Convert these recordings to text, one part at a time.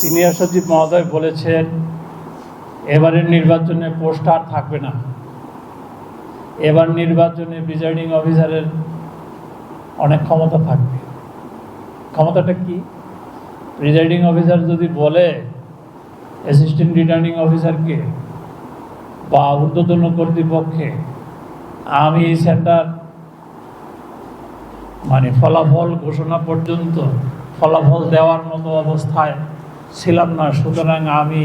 Senior সচিব মহোদয় বলেছেন এবারের নির্বাচনে পোস্টার থাকবে না। এবার নির্বাচনে প্রিজাইডিং অফিসারের অনেক ক্ষমতা থাকবে। ক্ষমতাটা কি? প্রিজাইডিং অফিসার যদি বলে অ্যাসিস্ট্যান্ট রিটার্নিং অফিসারকে বা ঊর্ধ্বতন কর্তৃপক্ষে আমি সেন্টার ফলাফল ঘোষণা পর্যন্ত ফলাফল দেওয়ার মতো অবস্থায় ছিলাম না, সুতরাং আমি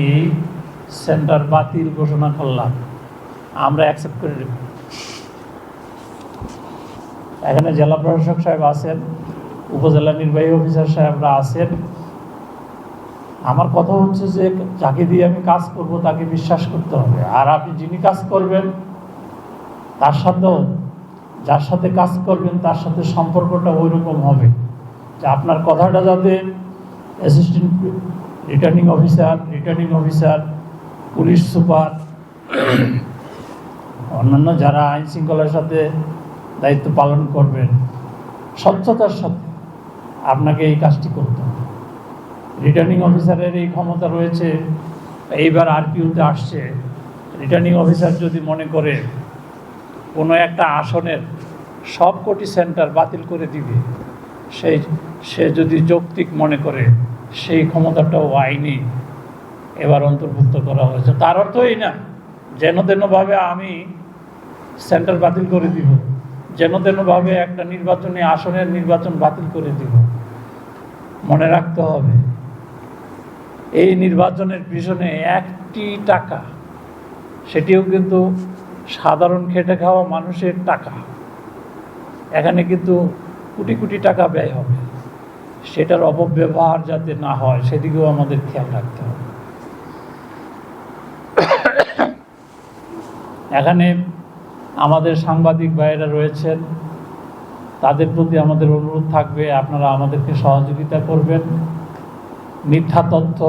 সেন্টার বাতিল ঘোষণা করলাম, আমরা অ্যাকসেপ্ট করে নেব। এখানে জেলা প্রশাসক সাহেব আছেন, উপজেলা নির্বাহী অফিসার সাহেবরা আছেন। আমার কথা হচ্ছে যে যাকে দিয়ে আমি কাজ করব তাকে বিশ্বাস করতে হবে। আর আপনি যিনি কাজ করবেন তার সাথেও, যার সাথে কাজ করবেন তার সাথে সম্পর্কটা ওই রকম হবে যে আপনার কথাটা যাতে assistant returning officer, police super, অন্যান্য যারা আইন শৃঙ্খলার সাথে দায়িত্ব পালন করবেন, স্বচ্ছতার সাথে আপনাকে এই কাজটি করতে হবে। রিটার্নিং অফিসারের এই ক্ষমতা রয়েছে। এইবার আরপিওতে আসছে, রিটার্নিং অফিসার যদি মনে করে কোনো একটা আসনের সবকটি সেন্টার বাতিল করে দিবে, সে যদি যৌক্তিক মনে করে, সেই ক্ষমতাটাও আইনে এবার অন্তর্ভুক্ত করা হয়েছে। তার অর্থ এই না যেন তেনভাবে আমি সেন্টার বাতিল করে দিব, যেন তেনভাবে একটা নির্বাচনী আসনের নির্বাচন বাতিল করে দিব। মনে রাখতে হবে এই নির্বাচনের পিছনে একটি টাকা, সেটিও কিন্তু সাধারণ খেটে খাওয়া মানুষের টাকা। এখানে কিন্তু কোটি কোটি টাকা ব্যয় হবে, সেটার অপব্যবহার যাতে না হয় সেদিকেও আমাদের খেয়াল রাখতে হবে। এখানে আমাদের সাংবাদিক ভাইয়েরা রয়েছেন, তাদের প্রতি আমাদের অনুরোধ থাকবে আপনারা আমাদেরকে সহযোগিতা করবেন। মিথ্যা তথ্য,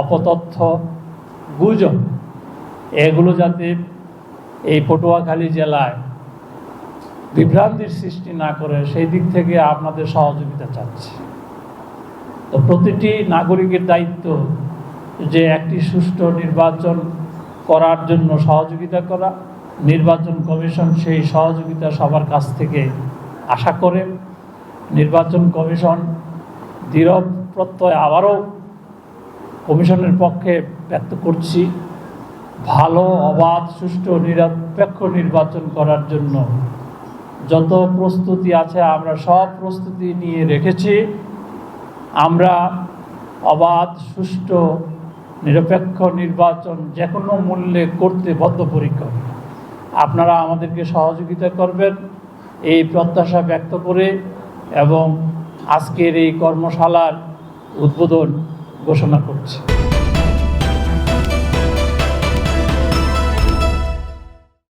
অপতথ্য, গুজব এগুলো যাতে এই পটুয়াখালী জেলায় বিভ্রান্তির সৃষ্টি না করে সেই দিক থেকে আপনাদের সহযোগিতা চাচ্ছি। তো প্রতিটি নাগরিকের দায়িত্ব যে একটি সুষ্ঠু নির্বাচন করার জন্য সহযোগিতা করা। নির্বাচন কমিশন সেই সহযোগিতা সবার কাছ থেকে আশা করে। নির্বাচন কমিশন দৃঢ় প্রত্যয় আবারও কমিশনের পক্ষে ব্যক্ত করছি, ভালো, অবাধ, সুষ্ঠু, নিরপেক্ষ নির্বাচন করার জন্য যত প্রস্তুতি আছে আমরা সব প্রস্তুতি নিয়ে রেখেছি। আমরা অবাধ, সুষ্ঠু, নিরপেক্ষ নির্বাচন যে কোনো মূল্যে করতে বদ্ধপরিকর। আপনারা আমাদেরকে সহযোগিতা করবেন এই প্রত্যাশা ব্যক্ত করে এবং আজকের এই কর্মশালার উদ্বোধন ঘোষণা করছি।